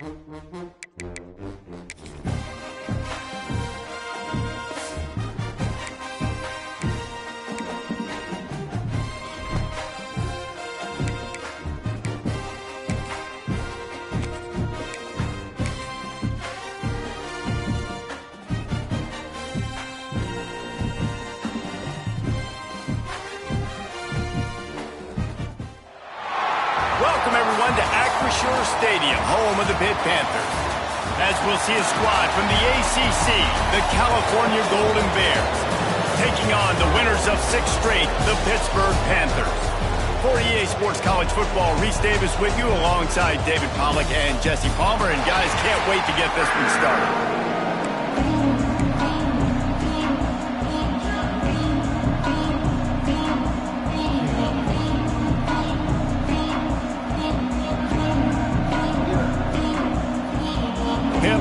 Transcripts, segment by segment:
Welcome, everyone, to Stadium, home of the Pitt Panthers. As we'll see a squad from the ACC, the California Golden Bears, taking on the winners of 6 straight, the Pittsburgh Panthers. For EA Sports College Football, Reese Davis with you alongside David Pollack and Jesse Palmer. And guys, can't wait to get this one started.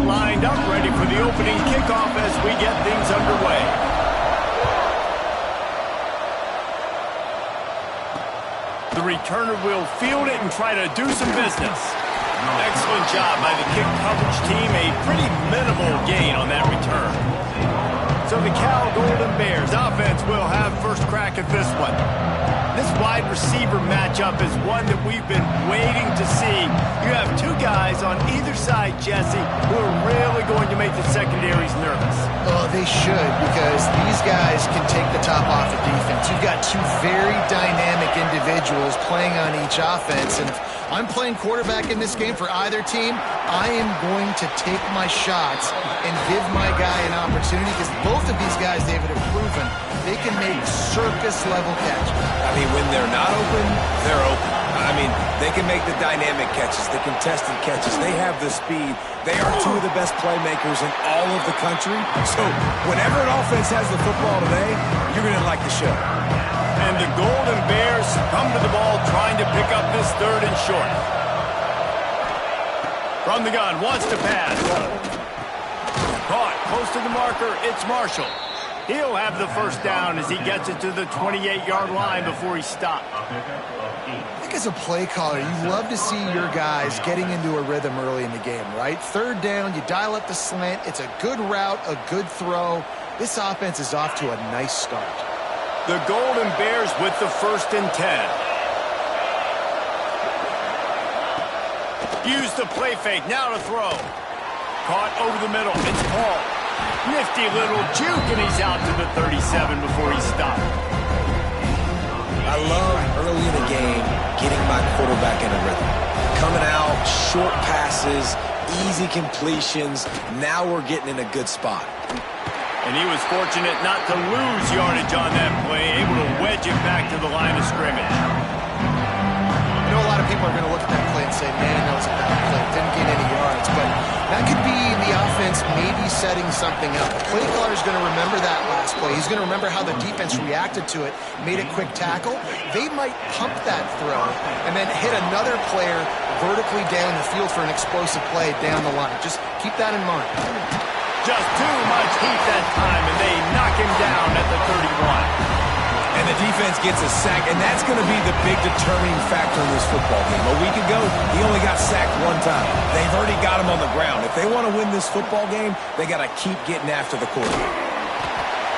Lined up, ready for the opening kickoff as we get things underway. The returner will field it and try to do some business. Excellent job by the kick coverage team. A pretty minimal gain on that return. So the Cal Golden Bears offense will have first crack at this one. This wide receiver matchup is one that we've been waiting to see. You have 2 guys on either side, Jesse, who are really going to make the secondaries nervous. Oh, they should, because these guys can take the top off of defense. You've got 2 very dynamic individuals playing on each offense, and if I'm playing quarterback in this game for either team, I am going to take my shots and give my guy an opportunity, because both of these guys, David, have proven they can make circus-level catches. I mean, when they're not open, they're open. I mean, they can make the dynamic catches, the contested catches. They have the speed. They are 2 of the best playmakers in all of the country. So whenever an offense has the football today, you're going to like the show. And the Golden Bears come to the ball trying to pick up this 3rd and short. From the gun, wants to pass. Caught, close to the marker, it's Marshall. He'll have the first down as he gets it to the 28-yard line before he stopped. I think as a play caller, you love to see your guys getting into a rhythm early in the game, right? 3rd down, you dial up the slant. It's a good route, a good throw. This offense is off to a nice start. The Golden Bears with the 1st and 10. Use the play fake, now to throw. Caught over the middle, it's Paul. Nifty little juke, and he's out to the 37 before he stopped. I love early in the game getting my quarterback in a rhythm. Coming out, short passes, easy completions. Now we're getting in a good spot. And he was fortunate not to lose yardage on that play, able to wedge it back to the line of scrimmage. I know a lot of people are going to look at that play and say, man, that was a bad play. Didn't get any yards, but that could be the offense maybe setting something up. The play caller is going to remember that last play. He's going to remember how the defense reacted to it, made a quick tackle. They might pump that throw and then hit another player vertically down the field for an explosive play down the line. Just keep that in mind. Just too much heat that time, and they knock him down at the 31. And the defense gets a sack, and that's going to be the big determining factor in this football game. A week ago, he only got sacked 1 time. They've already got him on the ground. If they want to win this football game, they got to keep getting after the quarterback.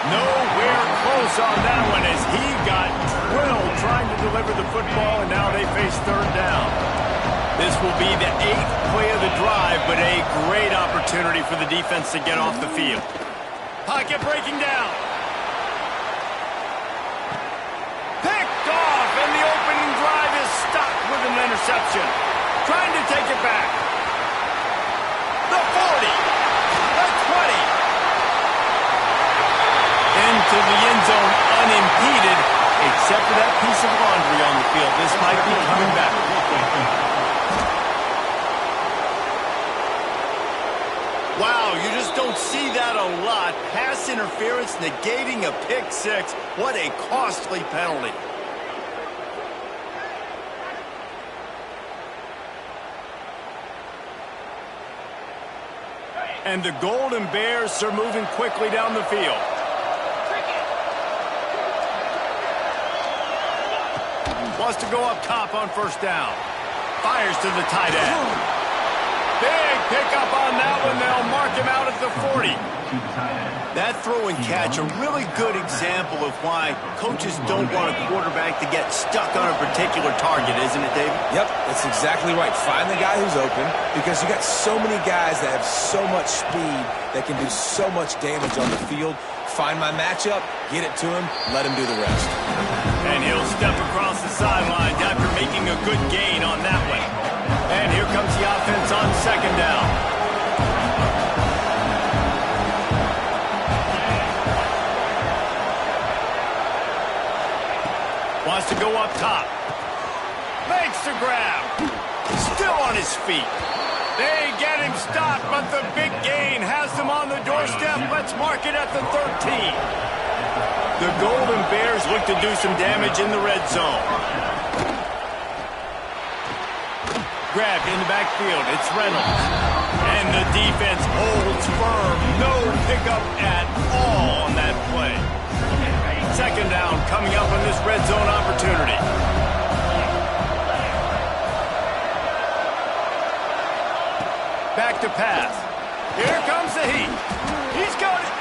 Nowhere close on that one as he got drilled trying to deliver the football, and now they face 3rd down. This will be the 8th play of the drive, but a great opportunity for the defense to get off the field. Pocket breaking down. Picked off, and the opening drive is stopped with an interception. Trying to take it back. The 40. The 20. Into the end zone unimpeded, except for that piece of laundry on the field. This might be coming back. Wow, you just don't see that a lot. Pass interference negating a pick 6. What a costly penalty. And the Golden Bears are moving quickly down the field. Wants to go up top on 1st down. Fires to the tight end. Big the 40. That throw and catch, a really good example of why coaches don't want a quarterback to get stuck on a particular target, isn't it, David? Yep, that's exactly right. Find the guy who's open, because you got so many guys that have so much speed that can do so much damage on the field. Find my matchup, get it to him, let him do the rest. And he'll step across the sidelines after making a good gain on that one. And here comes the offense on second down. Wants to go up top. Makes the grab. Still on his feet. They get him stopped, but the big gain has them on the doorstep. Let's mark it at the 13. The Golden Bears look to do some damage in the red zone. Grabbed in the backfield. It's Reynolds. And the defense holds firm. No pickup at all on that play. Second down coming up on this red zone opportunity. Back to pass. Here comes the heat. He's got it.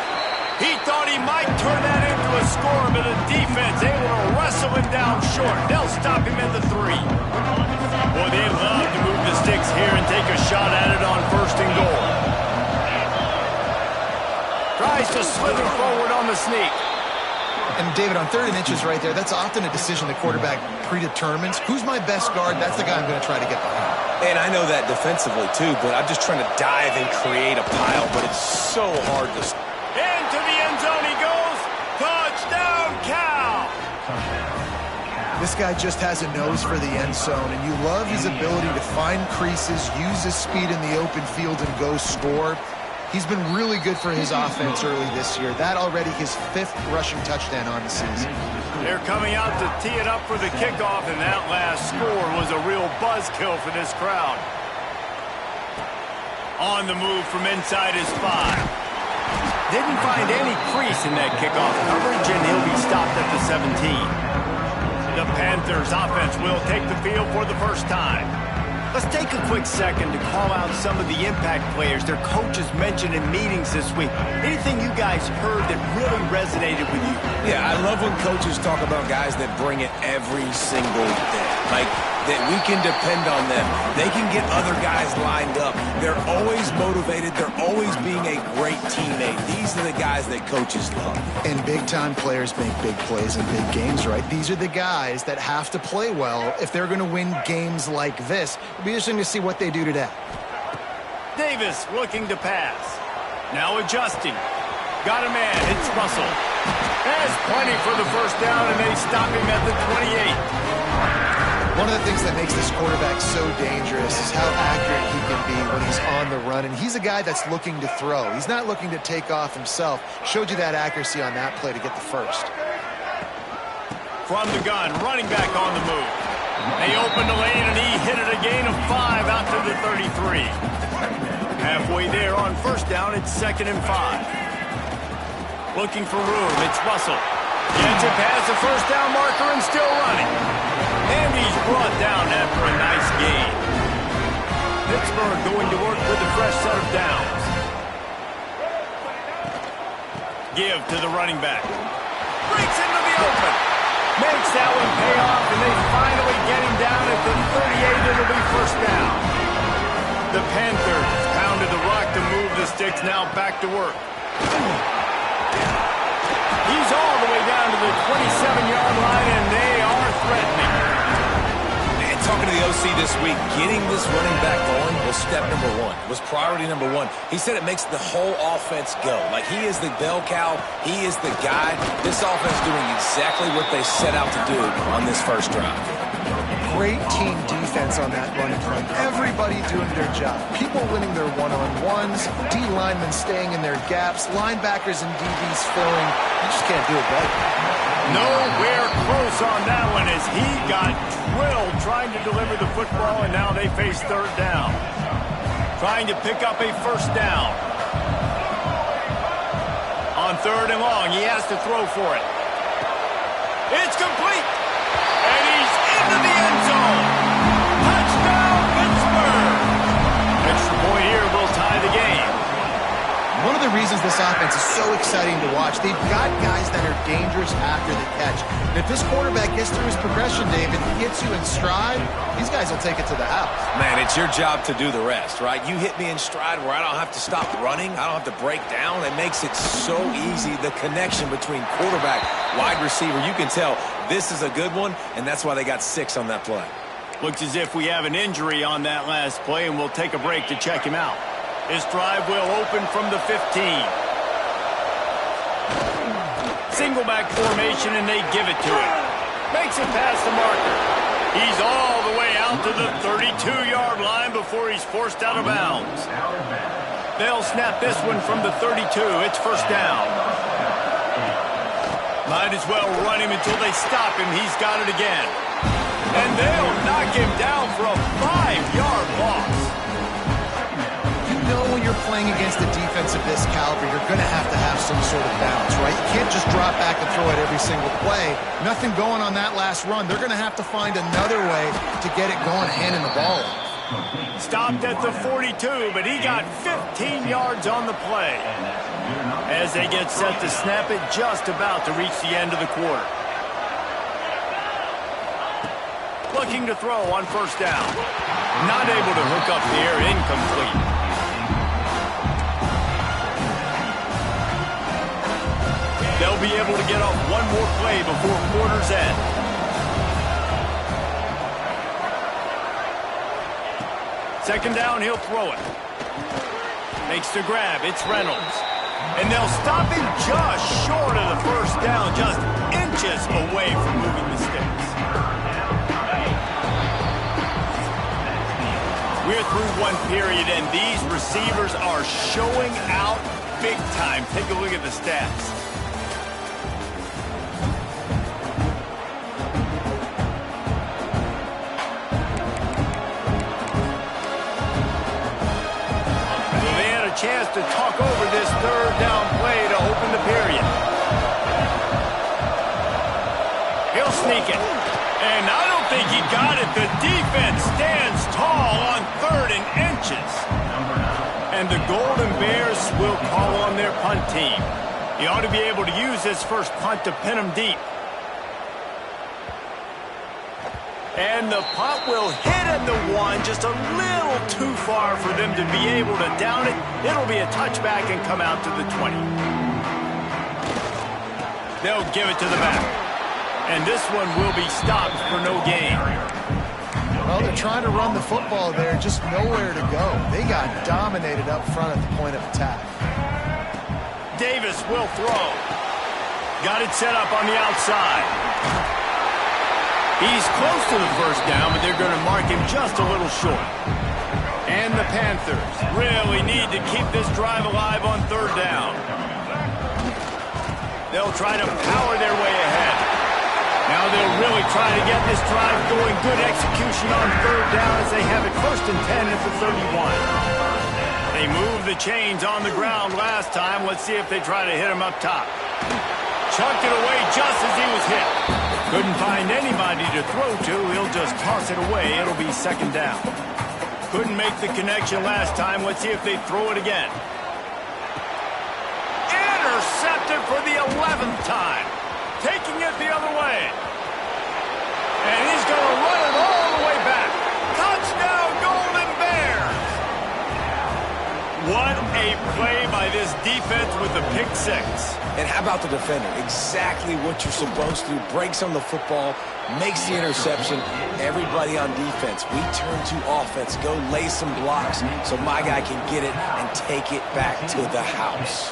He thought he might turn that into a score, but the defense able to wrestle him down short. They'll stop him at the 3. Boy, they love to move the sticks here and take a shot at it on first and goal. Tries to slither forward on the sneak. And, David, on 3rd and inches right there, that's often a decision the quarterback predetermines. Who's my best guard? That's the guy I'm going to try to get behind. And I know that defensively, too, but I'm just trying to dive and create a pile, but it's so hard to... Into the end zone he goes. Touchdown, Cal! This guy just has a nose for the end zone, and you love his ability to find creases, use his speed in the open field, and go score. He's been really good for his offense early this year. That already his 5th rushing touchdown on the season. They're coming out to tee it up for the kickoff, and that last score was a real buzzkill for this crowd. On the move from inside his 5. Didn't find any crease in that kickoff coverage, and he'll be stopped at the 17. The Panthers offense will take the field for the first time. Let's take a quick second to call out some of the impact players their coaches mentioned in meetings this week. Anything you guys heard that really resonated with you? Yeah, I love when coaches talk about guys that bring it every single day. Like, that we can depend on them. They can get other guys lined up. They're always motivated. They're always being a great teammate. These are the guys that coaches love. And big-time players make big plays in big games, right? These are the guys that have to play well if they're going to win games like this. It'll be interesting to see what they do today. Davis looking to pass. Now adjusting. Got a man. It's Russell. There's plenty for the first down, and they stop him at the 28. One of the things that makes this quarterback so dangerous is how accurate he can be when he's on the run. And he's a guy that's looking to throw. He's not looking to take off himself. Showed you that accuracy on that play to get the first. From the gun, running back on the move. They opened the lane, and he hit it a gain of 5 out to the 33. Halfway there on first down, it's 2nd and 5. Looking for room, it's Russell. Gets it past the first down marker and still running. And he's brought down after a nice gain. Pittsburgh going to work with a fresh set of downs. Give to the running back. Breaks into the open. Makes that one pay off, and they finally get him down at the 38. It'll be first down. The Panthers pounded the rock to move the sticks, now back to work. He's all the way down to the 27-yard line, and they are threatening. And talking to the OC this week, getting this running back going was step number 1. Was priority number 1. He said it makes the whole offense go. Like, he is the bell cow. He is the guy. This offense doing exactly what they set out to do on this first drive. Great team defense on that running front. Everybody doing their job. People winning their one-on-ones, D linemen staying in their gaps, linebackers and DBs filling. You just can't do it better. Nowhere close on that one as he got drilled trying to deliver the football, and now they face third down. Trying to pick up a first down. On 3rd and long, he has to throw for it. It's complete. And he's into the end zone. Touchdown, Pittsburgh. Extra point here will tie the game. One of the of the reasons this offense is so exciting to watch. They've got guys that are dangerous after the catch. And if this quarterback gets through his progression, David, gets you in stride, these guys will take it to the house. Man, it's your job to do the rest, right? You hit me in stride where I don't have to stop running. I don't have to break down. It makes it so easy. The connection between quarterback, wide receiver, you can tell this is a good one, and that's why they got 6 on that play. Looks as if we have an injury on that last play, and we'll take a break to check him out. His drive will open from the 15. Single back formation, and they give it to him. Makes it past the marker. He's all the way out to the 32-yard line before he's forced out of bounds. They'll snap this one from the 32. It's first down. Might as well run him until they stop him. He's got it again. And they'll knock him down for a 5-yard loss. You know when you're playing against a defense of this caliber, you're going to have some sort of balance, right? You can't just drop back and throw it every single play. Nothing going on that last run. They're going to have to find another way to get it going, handing the ball off. Stopped at the 42, but he got 15 yards on the play. As they get set to snap it, just about to reach the end of the quarter. Looking to throw on first down. Not able to hook up the air, incomplete. They'll be able to get off one more play before quarter's end. Second down, he'll throw it. Makes the grab, it's Reynolds. And they'll stop him just short of the first down, just inches away from moving the sticks. We're through one period, and these receivers are showing out big time. Take a look at the stats. They had a chance to talk over this third down play to open the period. He'll sneak it. And I don't think he got it. The defense stands tall on 3rd and inches. And the Golden Bears will call on their punt team. He ought to be able to use this first punt to pin him deep. And the punt will hit at the 1, just a little too far for them to be able to down it. It'll be a touchback and come out to the 20. They'll give it to the back. And this one will be stopped for no gain. Well, they're trying to run the football there, just nowhere to go. They got dominated up front at the point of attack. Davis will throw. Got it set up on the outside. He's close to the first down, but they're going to mark him just a little short. And the Panthers really need to keep this drive alive on 3rd down. They'll try to power their way ahead. Now they'll really try to get this drive going. Good execution on 3rd down as they have it 1st and 10 at the 31. They moved the chains on the ground last time. Let's see if they try to hit him up top. Chucked it away just as he was hit. Couldn't find anybody to throw to. He'll just toss it away. It'll be 2nd down. Couldn't make the connection last time. Let's see if they throw it again. Intercepted for the 11th time. Taking it the other way. And he's going to run it all the way back. Touchdown, Golden Bears! What a play by this defense with the pick 6. And how about the defender? Exactly what you're supposed to do. Breaks on the football, makes the interception. Everybody on defense, we turn to offense. Go lay some blocks so my guy can get it and take it back to the house.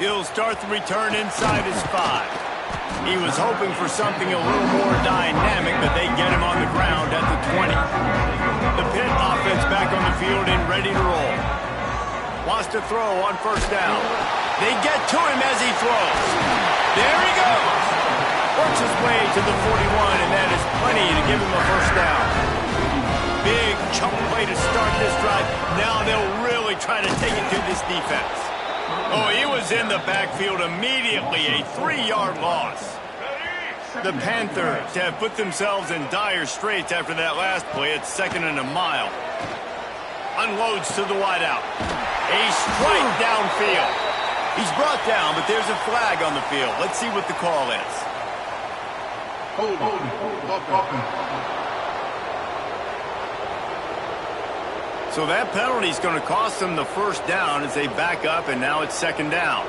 He'll start the return inside his 5. He was hoping for something a little more dynamic, but they get him on the ground at the 20. The Pitt offense back on the field and ready to roll. Wants to throw on first down. They get to him as he throws. There he goes. Works his way to the 41, and that is plenty to give him a first down. Big chunk play to start this drive. Now they'll really try to take it to this defense. Oh, he was in the backfield immediately, a 3-yard loss. The Panthers have put themselves in dire straits after that last play. It's 2nd and a mile. On and loads to the wideout. A strike downfield. He's brought down, but there's a flag on the field. Let's see what the call is. So that penalty is going to cost them the first down as they back up, and now it's second down.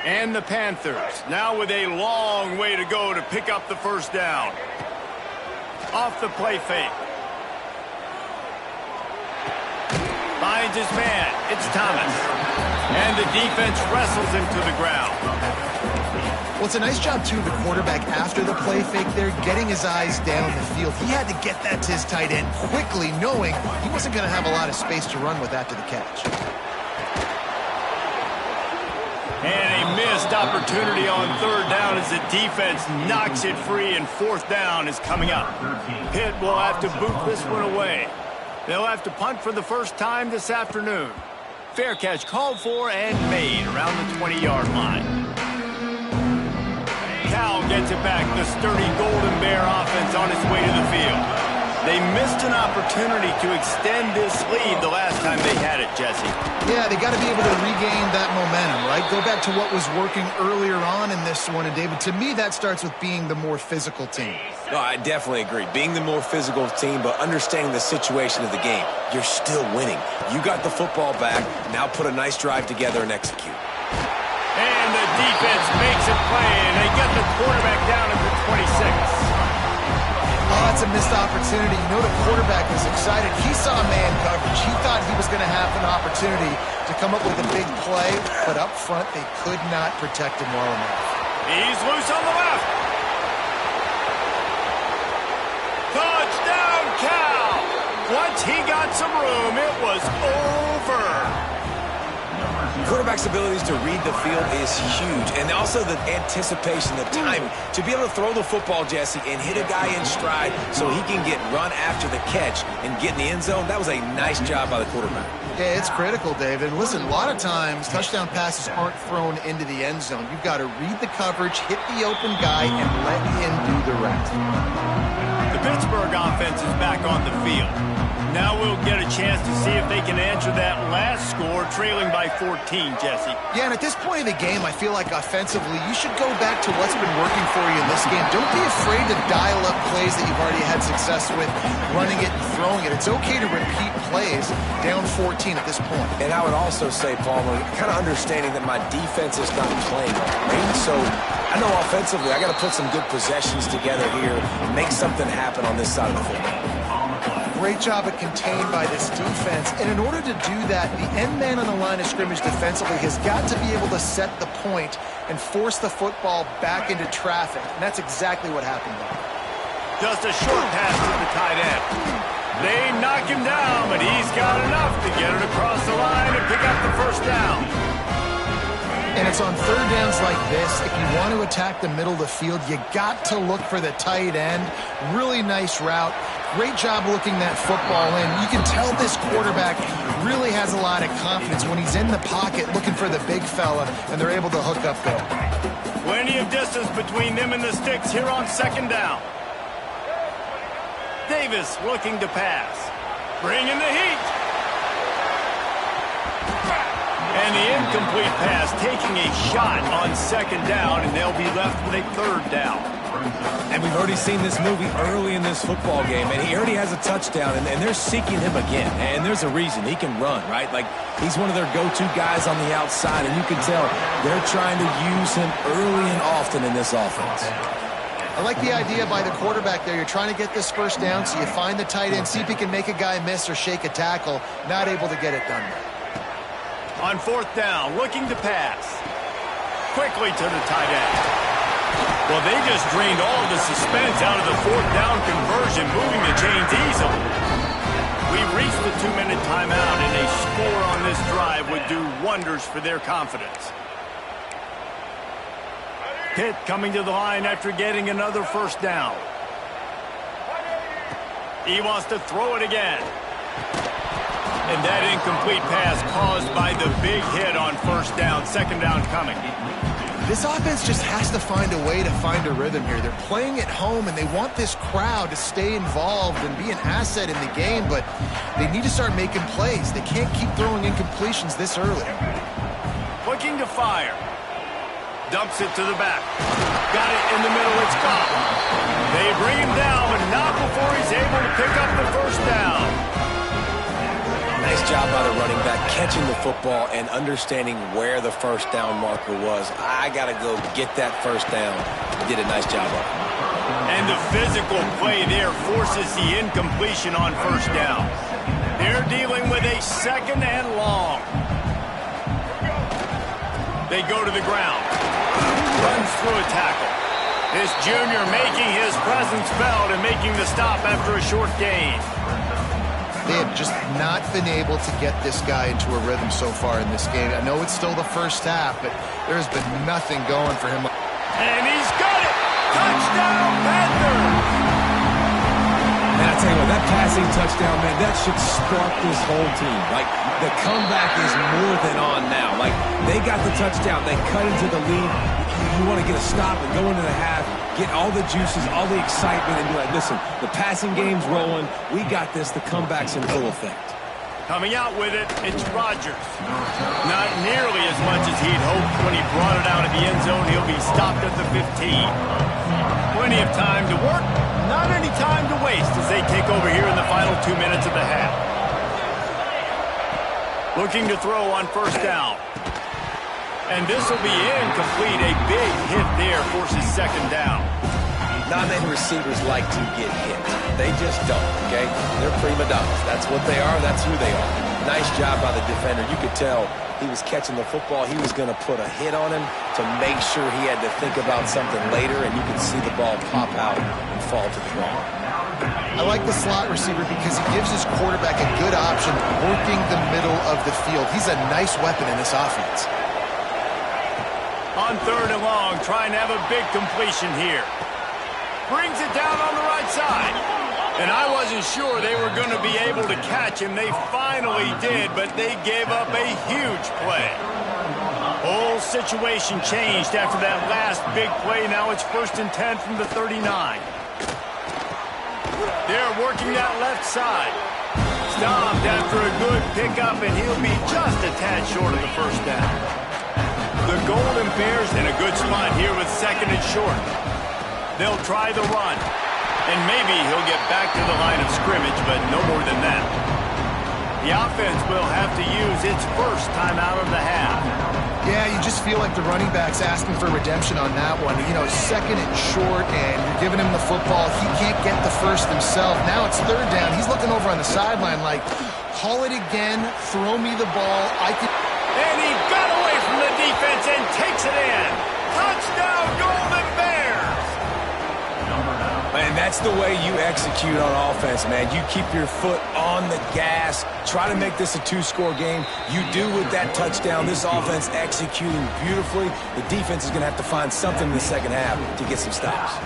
And the Panthers now with a long way to go to pick up the first down. Off the play fake. Finds his man. It's Thomas. And the defense wrestles him to the ground. Well, it's a nice job, too, the quarterback after the play fake there, getting his eyes down the field. He had to get that to his tight end quickly, knowing he wasn't going to have a lot of space to run with after the catch. And a missed opportunity on third down as the defense knocks it free, and fourth down is coming up. Pitt will have to boot this one away. They'll have to punt for the first time this afternoon. Fair catch called for and made around the 20-yard line. Cal gets it back. The sturdy Golden Bear offense on its way to the field. They missed an opportunity to extend this lead the last time they had it, Jesse. Yeah, they got to be able to regain that momentum, right? Go back to what was working earlier on in this one. And, David, to me, that starts with being the more physical team. No, I definitely agree. Being the more physical team, but understanding the situation of the game. You're still winning. You got the football back. Now put a nice drive together and execute. And the defense makes a play, and they get the quarterback down at the 26. Oh, that's a missed opportunity. You know the quarterback was excited. He saw man coverage. He thought he was going to have an opportunity to come up with a big play, but up front they could not protect him well enough. He's loose on the left. Touchdown, Cal! Once he got some room, it was over. Quarterback's abilities to read the field is huge, and also the anticipation, the timing. To be able to throw the football, Jesse, and hit a guy in stride so he can get run after the catch and get in the end zone, that was a nice job by the quarterback. Yeah, it's critical, David. Listen, a lot of times touchdown passes aren't thrown into the end zone. You've got to read the coverage, hit the open guy, and let him do the rest. The Pittsburgh offense is back on the field. Now we'll get a chance to see if they can answer that last score, trailing by 14, Jesse. Yeah, and at this point of the game, I feel like offensively, you should go back to what's been working for you in this game. Don't be afraid to dial up plays that you've already had success with, running it and throwing it. It's okay to repeat plays down 14 at this point. And I would also say, Palmer, kind of understanding that my defense is not playing great, so I know offensively I got to put some good possessions together here and make something happen on this side of the football. Great job at contained by this defense. And in order to do that, the end man on the line of scrimmage defensively has got to be able to set the point and force the football back into traffic. And that's exactly what happened there. Just a short pass to the tight end. They knock him down, but he's got enough to get it across the line and pick up the first down. And it's on third downs like this. If you want to attack the middle of the field, you got to look for the tight end. Really nice route. Great job looking that football in. You can tell this quarterback really has a lot of confidence when he's in the pocket looking for the big fella, and they're able to hook up there. Plenty of distance between them and the sticks here on second down. Davis looking to pass. Bringing the heat. And the incomplete pass taking a shot on second down, and they'll be left with a third down. And we've already seen this movie early in this football game, and he already has a touchdown, and they're seeking him again. And there's a reason. He can run, right? Like, he's one of their go-to guys on the outside, and you can tell they're trying to use him early and often in this offense. I like the idea by the quarterback there. You're trying to get this first down, so you find the tight end, see if he can make a guy miss or shake a tackle. Not able to get it done there. On fourth down, looking to pass. Quickly to the tight end. Well, they just drained all the suspense out of the fourth down conversion, moving the chains easily. We've reached the 2-minute timeout, and a score on this drive would do wonders for their confidence. Pitt coming to the line after getting another first down. He wants to throw it again. And that incomplete pass caused by the big hit on first down. Second down coming. This offense just has to find a way to find a rhythm here. They're playing at home, and they want this crowd to stay involved and be an asset in the game, but they need to start making plays. They can't keep throwing incompletions this early. Looking to fire. Dumps it to the back. Got it in the middle. It's gone. They bring him down, but not before he's able to pick up the first down. Nice job by the running back, catching the football and understanding where the first down marker was. I got to go get that first down. He did a nice job of it. And the physical play there forces the incompletion on first down. They're dealing with a second and long. They go to the ground. Runs through a tackle. This junior making his presence felt and making the stop after a short gain. They have just not been able to get this guy into a rhythm so far in this game. I know it's still the first half, but there's been nothing going for him. And he's got it! Touchdown, Panthers! Man, I tell you what, that passing touchdown, man, that should spark this whole team. Like, the comeback is more than on now. Like, they got the touchdown. They cut into the lead. You want to get a stop and go into the half, get all the juices, all the excitement, and be like, listen, the passing game's rolling. We got this. The comeback's in full effect. Coming out with it, it's Rodgers. Not nearly as much as he'd hoped when he brought it out of the end zone. He'll be stopped at the 15. Plenty of time to work, not any time to waste as they take over here in the final 2 minutes of the half. Looking to throw on first down. And this will be incomplete. A big hit there forces second down. Not many receivers like to get hit. They just don't, okay? They're prima donnas. That's what they are. That's who they are. Nice job by the defender. You could tell he was catching the football. He was going to put a hit on him to make sure he had to think about something later, and you could see the ball pop out and fall to the ground. I like the slot receiver because he gives his quarterback a good option working the middle of the field. He's a nice weapon in this offense. On third and long, trying to have a big completion here. Brings it down on the right side. And I wasn't sure they were going to be able to catch him. They finally did, but they gave up a huge play. Whole situation changed after that last big play. Now it's 1st and 10 from the 39. They're working that left side. Stopped after a good pickup, and he'll be just a tad short of the first down. The Golden Bears in a good spot here with second and short. They'll try the run. And maybe he'll get back to the line of scrimmage, but no more than that. The offense will have to use its first timeout of the half. Yeah, you just feel like the running back's asking for redemption on that one. You know, second and short, and you're giving him the football. He can't get the first himself. Now it's third down. He's looking over on the sideline like, call it again, throw me the ball. And he got away from the defense and takes it in. Touchdown, Golden Bears! And that's the way you execute on offense, man. You keep your foot on the gas. Try to make this a two-score game. You do with that touchdown. This offense executing beautifully. The defense is going to have to find something in the second half to get some stops.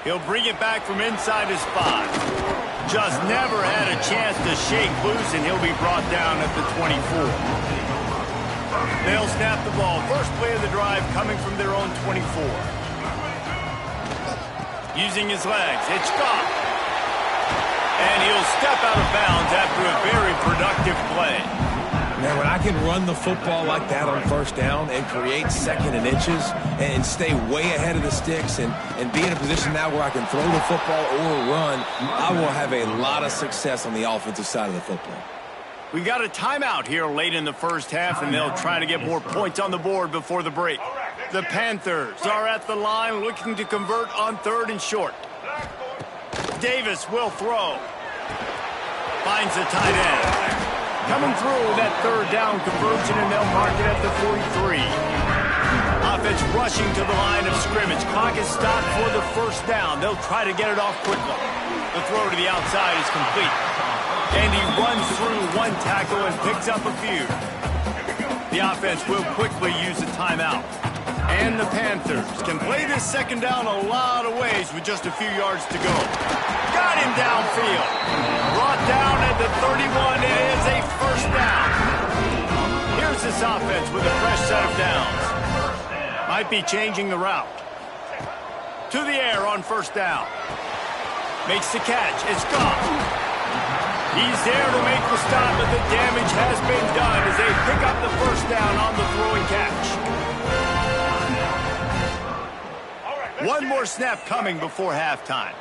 He'll bring it back from inside his 5. Just never had a chance to shake loose, and he'll be brought down at the 24. They'll snap the ball. First play of the drive coming from their own 24. Using his legs, it's gone. And he'll step out of bounds after a very productive play. Man, when I can run the football like that on first down and create second and inches and stay way ahead of the sticks and be in a position now where I can throw the football or run, I will have a lot of success on the offensive side of the football. We got a timeout here late in the first half, and they'll try to get more points on the board before the break. The Panthers are at the line looking to convert on third and short. Davis will throw. Finds the tight end. Coming through that third down conversion, and they'll mark it at the 43. Offense rushing to the line of scrimmage. Clock is stopped for the first down. They'll try to get it off quickly. The throw to the outside is complete. And he runs through one tackle and picks up a few. The offense will quickly use a timeout. And the Panthers can play this second down a lot of ways with just a few yards to go. Got him downfield. Brought down at the 31. It is a first down. Here's this offense with a fresh set of downs. Might be changing the route. To the air on first down. Makes the catch. It's gone. He's there to make the stop, but the damage has been done as they pick up the first down on the throwing catch. One more snap coming before halftime.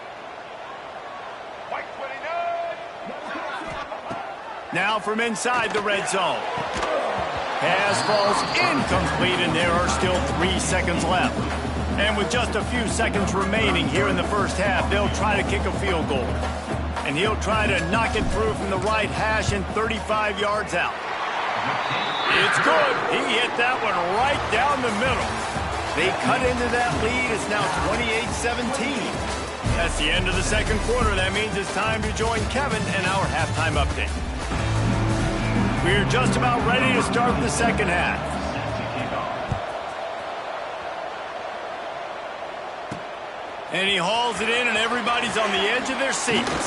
Now from inside the red zone. Pass falls incomplete, and there are still 3 seconds left. And with just a few seconds remaining here in the first half, they'll try to kick a field goal. And he'll try to knock it through from the right hash and 35 yards out. It's good. He hit that one right down the middle. They cut into that lead. It's now 28-17. That's the end of the second quarter. That means it's time to join Kevin and our halftime update. We're just about ready to start the second half. And he hauls it in, and everybody's on the edge of their seats.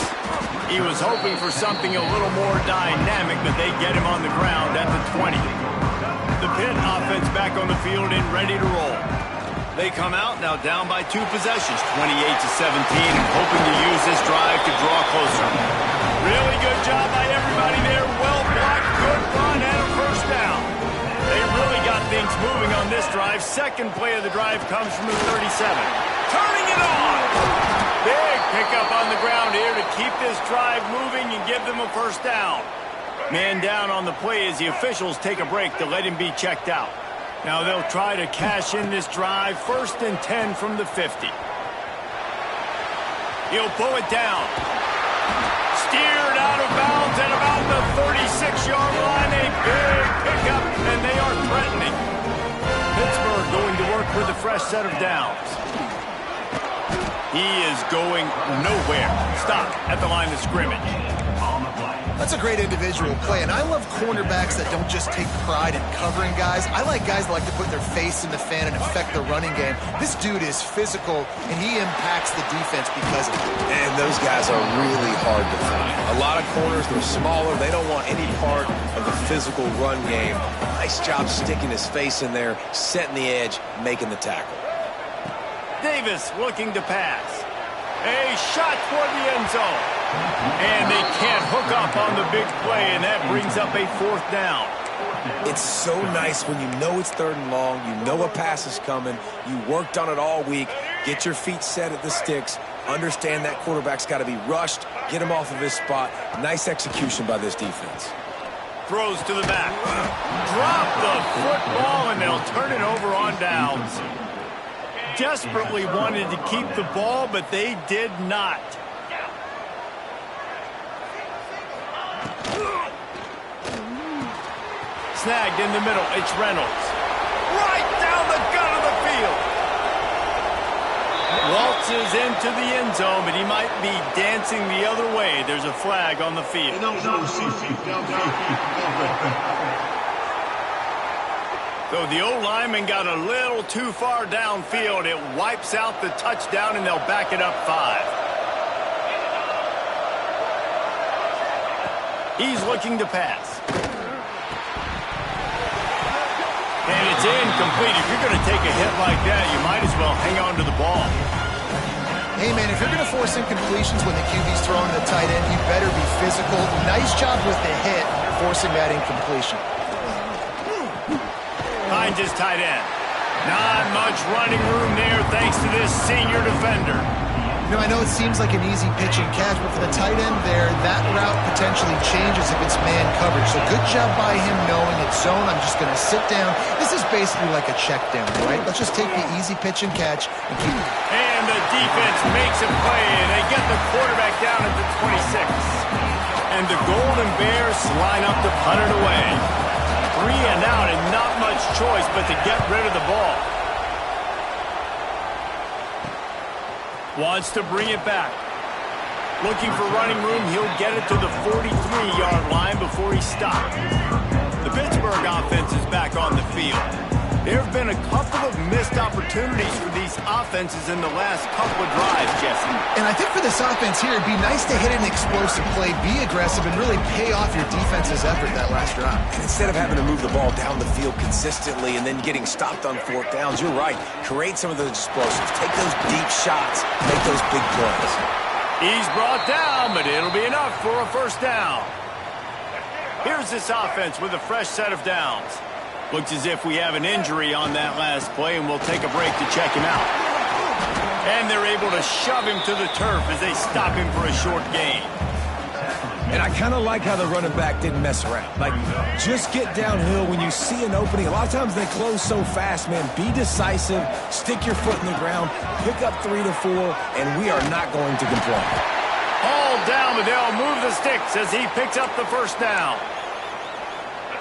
He was hoping for something a little more dynamic, but they get him on the ground at the 20. The Pitt offense back on the field and ready to roll. They come out now down by 2 possessions, 28-17, and hoping to use this drive to draw closer. Really good job by everybody there. Well blocked, good run, and a first down. They really got things moving on this drive. Second play of the drive comes from the 37. Turning it on. Big pickup on the ground here to keep this drive moving and give them a first down. Man down on the play as the officials take a break to let him be checked out. Now they'll try to cash in this drive. 1st and 10 from the 50. He'll pull it down. Steered out of bounds at about the 36-yard line. A big pickup, and they are threatening. Pittsburgh going to work with a fresh set of downs. He is going nowhere. Stop at the line of scrimmage. That's a great individual play, and I love cornerbacks that don't just take pride in covering guys. I like guys that like to put their face in the fan and affect the running game. This dude is physical, and he impacts the defense because of it. And those guys are really hard to find. A lot of corners, they're smaller. They don't want any part of the physical run game. Nice job sticking his face in there, setting the edge, making the tackle. Davis looking to pass. A shot toward the end zone. And they can't hook up on the big play, and that brings up a 4th down. It's so nice when you know it's 3rd and long, you know a pass is coming, you worked on it all week, get your feet set at the sticks, understand that quarterback's got to be rushed, get him off of his spot. Nice execution by this defense. Throws to the back. Drop the football, and they'll turn it over on downs. Desperately wanted to keep the ball, but they did not. Snagged in the middle. It's Reynolds. Right down the gut of the field. Waltzes into the end zone, but he might be dancing the other way. There's a flag on the field. So the O-lineman got a little too far downfield. It wipes out the touchdown, and they'll back it up 5. He's looking to pass. And it's incomplete. If you're going to take a hit like that, you might as well hang on to the ball. Hey, man, if you're going to force incompletions when the QB's throwing to the tight end, you better be physical. Nice job with the hit, forcing that incompletion. Finds his tight end. Not much running room there thanks to this senior defender. You know, I know it seems like an easy pitch and catch, but for the tight end there, that route potentially changes if it's man coverage. So good job by him knowing it's zone. I'm just going to sit down. This is basically like a check down, right? Let's just take the easy pitch and catch and keep it. And the defense makes a play, and they get the quarterback down at the 26. And the Golden Bears line up to punt it away. 3 and out, and not much choice but to get rid of the ball. Wants to bring it back. Looking for running room. He'll get it to the 43-yard line before he stops. The Pittsburgh offense is back on the field. There have been a couple of missed opportunities for these offenses in the last couple of drives, Jesse. And I think for this offense here, it'd be nice to hit an explosive play, be aggressive, and really pay off your defense's effort that last drive. And instead of having to move the ball down the field consistently and then getting stopped on fourth downs, you're right. Create some of those explosives. Take those deep shots. Make those big plays. He's brought down, but it'll be enough for a first down. Here's this offense with a fresh set of downs. Looks as if we have an injury on that last play, and we'll take a break to check him out. And they're able to shove him to the turf as they stop him for a short gain. And I kind of like how the running back didn't mess around. Like, just get downhill when you see an opening. A lot of times they close so fast, man. Be decisive, stick your foot in the ground, pick up 3 to 4, and we are not going to complain. All down, but they'll move the sticks as he picks up the first down.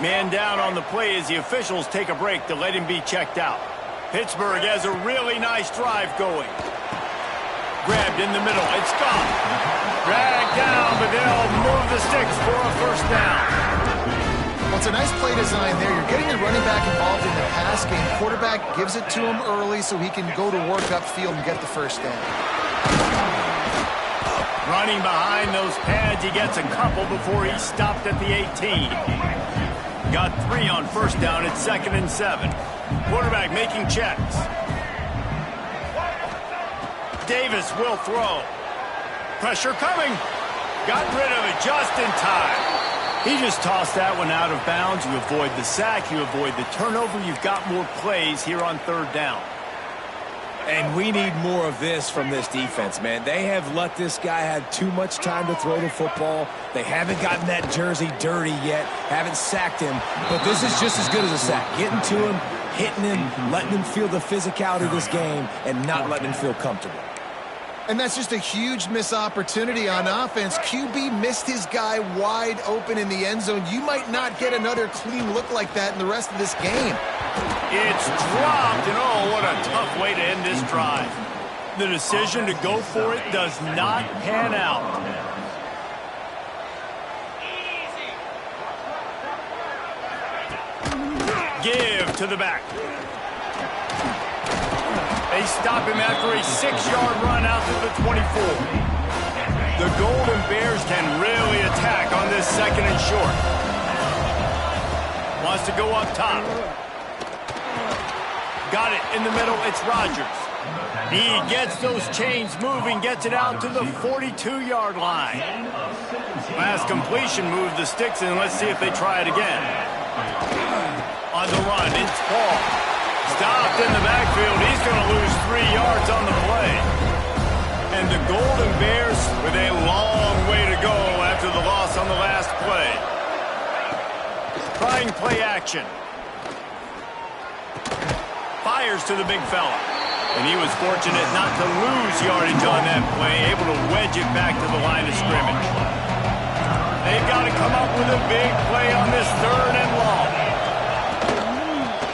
Man down on the play as the officials take a break to let him be checked out. Pittsburgh has a really nice drive going. Grabbed in the middle. It's gone. Dragged down, but they'll move the sticks for a first down. Well, it's a nice play design there. You're getting the running back involved in the pass game. Quarterback gives it to him early so he can go to work upfield and get the first down. Running behind those pads, he gets a couple before he's stopped at the 18. Got 3 on first down. It's 2nd and 7. Quarterback making checks. Davis will throw. Pressure coming. Got rid of it just in time. He just tossed that one out of bounds. You avoid the sack. You avoid the turnover. You've got more plays here on 3rd down. And we need more of this from this defense, man. They have let this guy have too much time to throw the football. They haven't gotten that jersey dirty yet, haven't sacked him. But this is just as good as a sack. Getting to him, hitting him, letting him feel the physicality of this game, and not letting him feel comfortable. And that's just a huge missed opportunity on offense. QB missed his guy wide open in the end zone. You might not get another clean look like that in the rest of this game. It's dropped, and oh, what a tough way to end this drive. The decision to go for it does not pan out. Give to the back. They stop him after a 6-yard run out to the 24. The Golden Bears can really attack on this 2nd and short. Wants to go up top. Got it in the middle. It's Rodgers. He gets those chains moving, gets it out to the 42-yard line. Last completion moved the sticks, and let's see if they try it again. On the run, it's Paul. Stopped in the backfield. He's going to lose 3 yards on the play. And the Golden Bears with a long way to go after the loss on the last play. Trying play action. Fires to the big fella. And he was fortunate not to lose yardage on that play, able to wedge it back to the line of scrimmage. They've got to come up with a big play on this 3rd and long.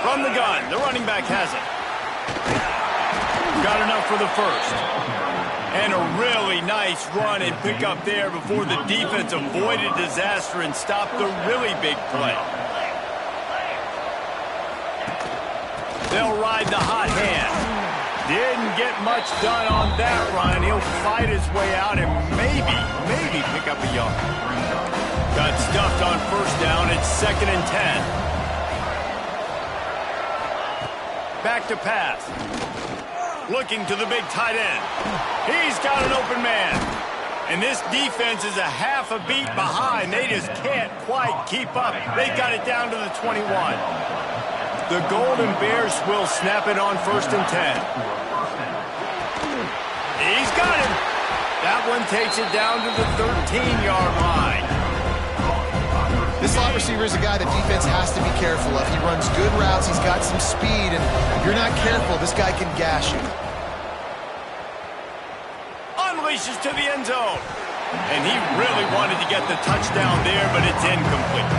From the gun, the running back has it. Got enough for the first. And a really nice run and pick up there before the defense avoided disaster and stopped the really big play. They'll ride the hot hand. Didn't get much done on that run. He'll fight his way out and maybe pick up a yard. Got stuffed on first down. It's 2nd and 10. Back to pass. Looking to the big tight end. He's got an open man. And this defense is a half a beat behind. They just can't quite keep up. They got it down to the 21. The Golden Bears will snap it on 1st and 10. He's got him. That one takes it down to the 13-yard line. This slot receiver is a guy the defense has to be careful of. He runs good routes. He's got some speed, and if you're not careful, this guy can gash you. Unleashes to the end zone. And he really wanted to get the touchdown there, but it's incomplete.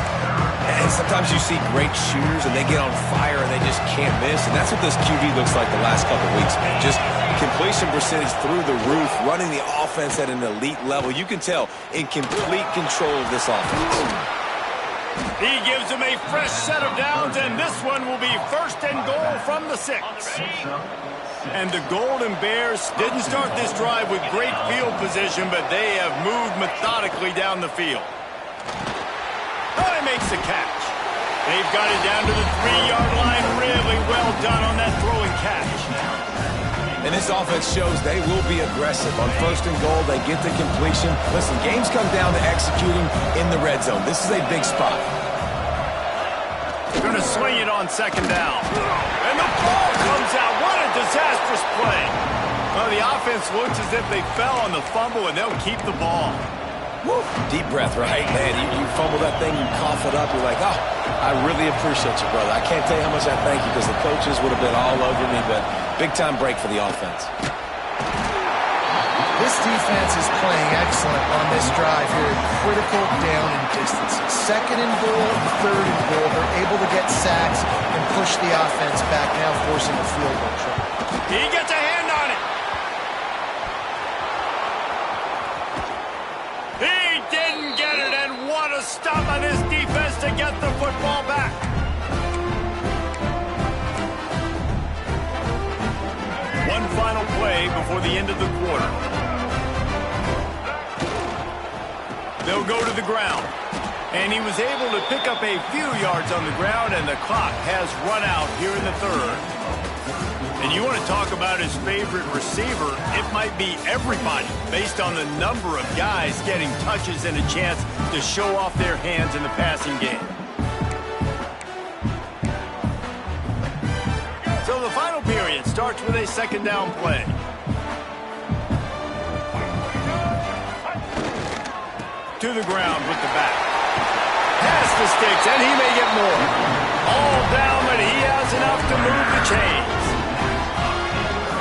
And sometimes you see great shooters, and they get on fire, and they just can't miss. And that's what this QB looks like the last couple of weeks, man. Just completion percentage through the roof, running the offense at an elite level. You can tell in complete control of this offense. He gives him a fresh set of downs, and this one will be 1st and goal from the 6. And the Golden Bears didn't start this drive with great field position, but they have moved methodically down the field. Oh, he makes the catch. They've got it down to the 3-yard line. Really well done on that throwing catch. And this offense shows they will be aggressive. On 1st and goal, they get the completion. Listen, games come down to executing in the red zone. This is a big spot. Going to swing it on 2nd down. And the ball comes out. What a disastrous play. Well, the offense looks as if they fell on the fumble, and they'll keep the ball. Woo. Deep breath, right? Man, you fumble that thing, you cough it up, you're like, oh, I really appreciate you, brother. I can't tell you how much I thank you because the coaches would have been all over me, but big-time break for the offense. This defense is playing excellent on this drive here. Critical down and distance. 2nd and goal, 3rd and goal. They're able to get sacks and push the offense back, now forcing a field goal try. He gets a hand on it. He didn't get it, and what a stop on his defense to get the football back. One final play before the end of the quarter. They'll go to the ground. And he was able to pick up a few yards on the ground, and the clock has run out here in the 3rd. And you want to talk about his favorite receiver, it might be everybody based on the number of guys getting touches and a chance to show off their hands in the passing game. So the final period starts with a 2nd down play. To the ground with the back. Pass the sticks, and he may get more. All down, but he has enough to move the chains.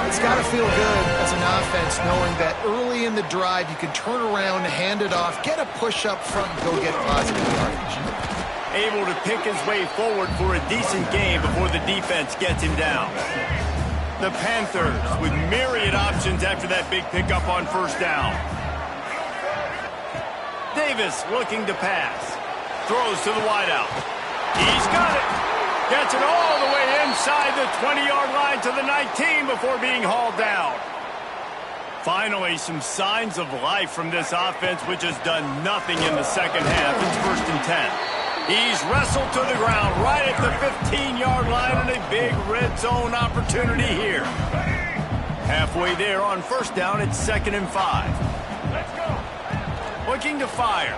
It's got to feel good as an offense knowing that early in the drive you can turn around, hand it off, get a push up front, and go get positive yardage. Able to pick his way forward for a decent game before the defense gets him down. The Panthers with myriad options after that big pickup on 1st down. Davis looking to pass. Throws to the wideout. He's got it. Gets it all the way inside the 20-yard line to the 19 before being hauled down. Finally, some signs of life from this offense, which has done nothing in the 2nd half. It's 1st and 10. He's wrestled to the ground right at the 15-yard line, and a big red zone opportunity here. Halfway there on 1st down, it's 2nd and 5. Let's go. Looking to fire.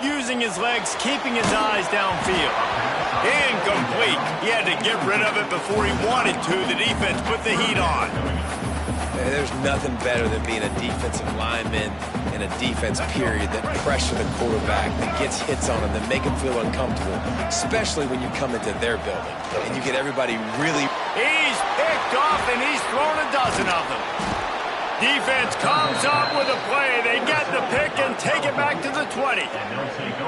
Using his legs, keeping his eyes downfield. Incomplete. He had to get rid of it before he wanted to. The defense put the heat on. There's nothing better than being a defensive lineman in a defense period that pressure the quarterback, that gets hits on him, that make him feel uncomfortable, especially when you come into their building and you get everybody really... He's picked off, and he's thrown a dozen of them. Defense comes up with a play. They get the pick and take it back to the 20.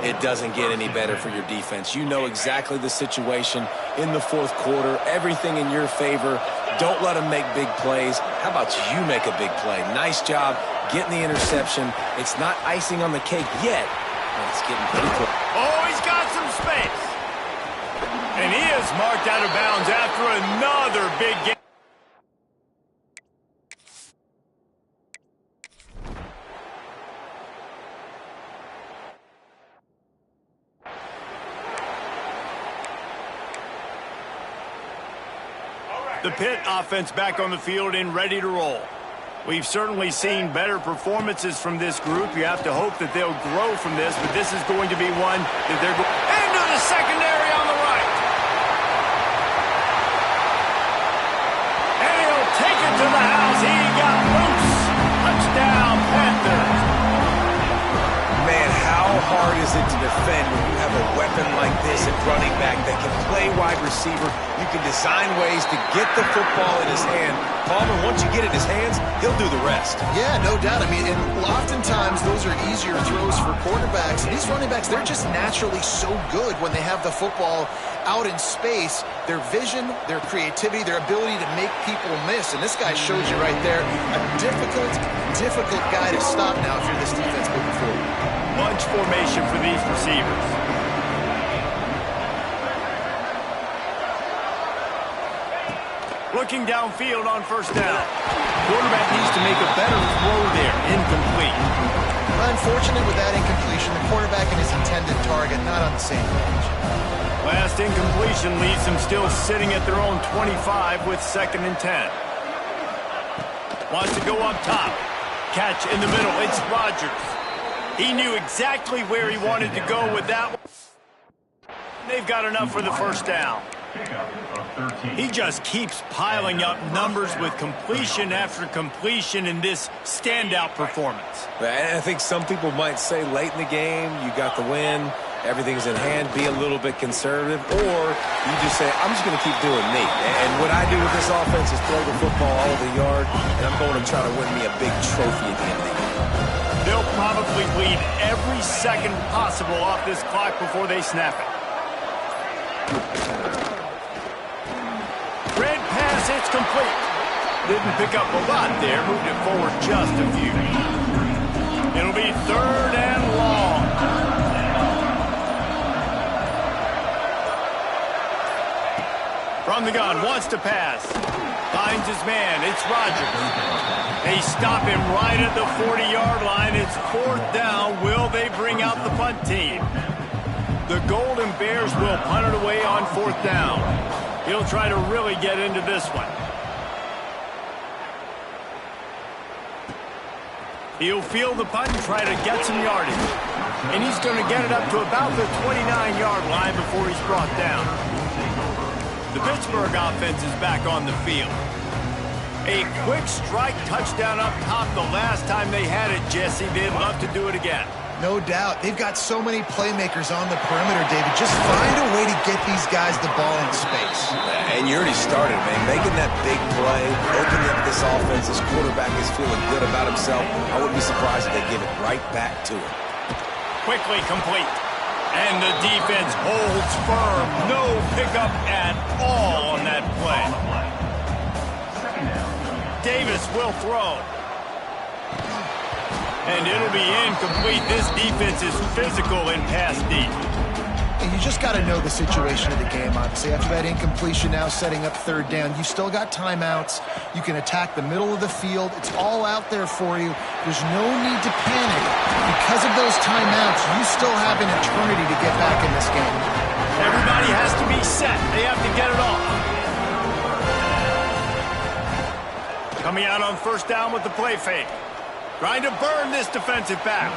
It doesn't get any better for your defense. You know exactly the situation in the 4th quarter, everything in your favor. Don't let them make big plays. How about you make a big play? Nice job getting the interception. It's not icing on the cake yet, but it's getting pretty close. Oh, he's got some space. And he is marked out of bounds after another big game. The Pitt offense back on the field and ready to roll. We've certainly seen better performances from this group. You have to hope that they'll grow from this, but this is going to be one that they're going into the secondary on the right. And he'll take it to the house. He got loose. Touchdown, Panthers. Man, how hard is it to defend when you have a weapon like this at running back that can play wide receiver? You can design ways to get the football in his hand. Palmer, once you get it in his hands, he'll do the rest. Yeah, no doubt. I mean, and oftentimes those are easier throws for quarterbacks. These running backs, they're just naturally so good when they have the football out in space. Their vision, their creativity, their ability to make people miss. And this guy shows you right there, a difficult guy to stop now if you're this defense moving forward. Bunch formation for these receivers. Looking downfield on first down. Quarterback needs to make a better throw there. Incomplete. Unfortunate with that incompletion, the quarterback and his intended target not on the same page. Last incompletion leaves them still sitting at their own 25 with 2nd and 10. Wants to go up top. Catch in the middle. It's Rodgers. He knew exactly where he wanted to go with that one. They've got enough for the first down. He just keeps piling up numbers with completion after completion in this standout performance. And I think some people might say late in the game, you got the win, everything's in hand, be a little bit conservative, or you just say, I'm just going to keep doing me. And what I do with this offense is throw the football all over the yard, and I'm going to try to win me a big trophy at the end of the game. They'll probably bleed every second possible off this clock before they snap it. Red pass, it's complete. Didn't pick up a lot there, moved it forward just a few. It'll be 3rd and long. From the gun, wants to pass. Finds his man, it's Rodgers. They stop him right at the 40-yard line. It's 4th down. Will they bring out the punt team? The Golden Bears will punt it away on 4th down. He'll try to really get into this one. He'll field the punt and try to get some yardage. And he's going to get it up to about the 29-yard line before he's brought down. The Pittsburgh offense is back on the field. A quick strike touchdown up top the last time they had it, Jesse. They'd love to do it again. No doubt. They've got so many playmakers on the perimeter, David. Just find a way to get these guys the ball in space. And you already started, man. Making that big play, opening up this offense. This quarterback is feeling good about himself. I wouldn't be surprised if they give it right back to him. Quickly complete. And the defense holds firm. No pickup at all on that play. Davis will throw. And it'll be incomplete. This defense is physical in pass deep. And you just got to know the situation of the game, obviously. After that incompletion now setting up 3rd down, you still got timeouts. You can attack the middle of the field. It's all out there for you. There's no need to panic. Because of those timeouts, you still have an eternity to get back in this game. Everybody has to be set. They have to get it off. Coming out on 1st down with the play fake. Trying to burn this defensive back.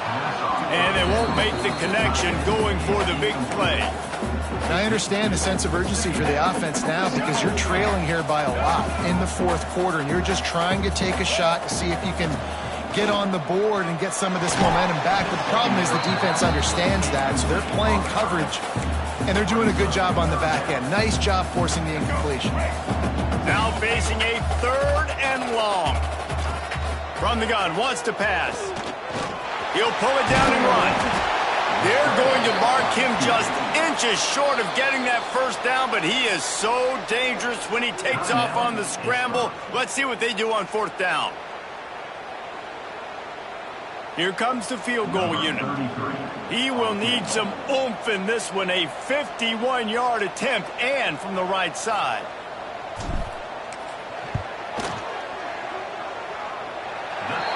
And they won't make the connection going for the big play. And I understand the sense of urgency for the offense now because you're trailing here by a lot in the 4th quarter, and you're just trying to take a shot to see if you can get on the board and get some of this momentum back. But the problem is the defense understands that, so they're playing coverage, and they're doing a good job on the back end. Nice job forcing the incompletion. Now facing a 3rd and long. From the gun, wants to pass. He'll pull it down and run. They're going to mark him just inches short of getting that 1st down, but he is so dangerous when he takes off on the scramble. Let's see what they do on 4th down. Here comes the field goal unit. He will need some oomph in this one, a 51-yard attempt, and from the right side.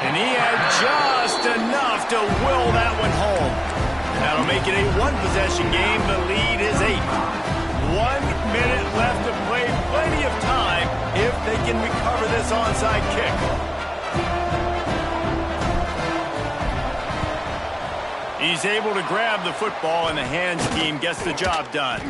And he had just enough to will that one home. That'll make it a 1-possession game. The lead is 8. 1 minute left to play. Plenty of time if they can recover this onside kick. He's able to grab the football, and the hands team gets the job done.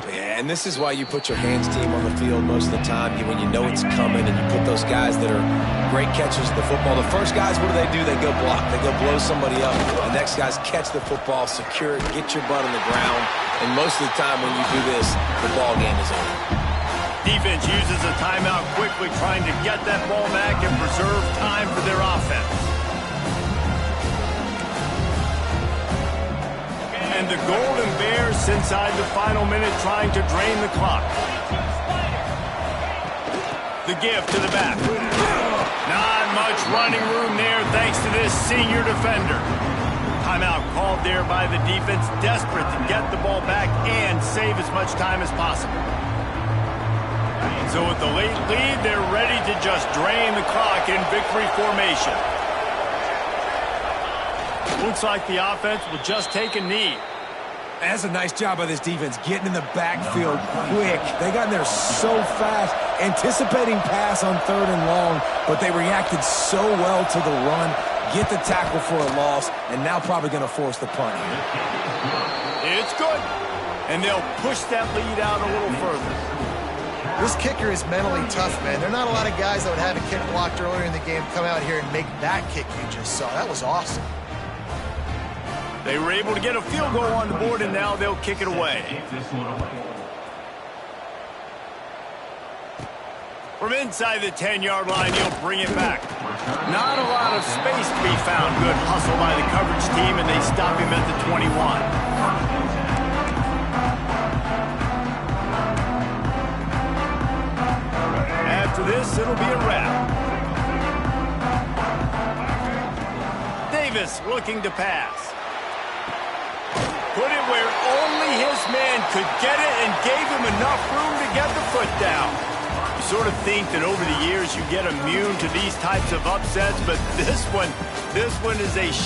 Yeah, and this is why you put your hands team on the field most of the time when you know it's coming, and you put those guys that are great catchers of the football. The first guys, what do? They go block. They go blow somebody up. The next guys catch the football, secure it, get your butt on the ground. And most of the time when you do this, the ball game is over. Defense uses a timeout quickly, trying to get that ball back and preserve time for their offense. And the Golden Bears inside the final minute trying to drain the clock. The give to the back. Not much running room there thanks to this senior defender. Timeout called there by the defense, desperate to get the ball back and save as much time as possible. So with the late lead, they're ready to just drain the clock in victory formation. Looks like the offense will just take a knee. That's a nice job by this defense, getting in the backfield quick. They got in there so fast, anticipating pass on 3rd and long, but they reacted so well to the run, get the tackle for a loss, and now probably going to force the punt here. It's good. And they'll push that lead out a little further. This kicker is mentally tough, man. There are not a lot of guys that would have a kick blocked earlier in the game come out here and make that kick you just saw. That was awesome. They were able to get a field goal on the board, and now they'll kick it away. From inside the 10-yard line, he'll bring it back. Not a lot of space to be found. Good hustle by the coverage team, and they stop him at the 21. After this, it'll be a wrap. Davis looking to pass. Put it where only his man could get it and gave him enough room to get the foot down. You sort of think that over the years you get immune to these types of upsets, but this one is a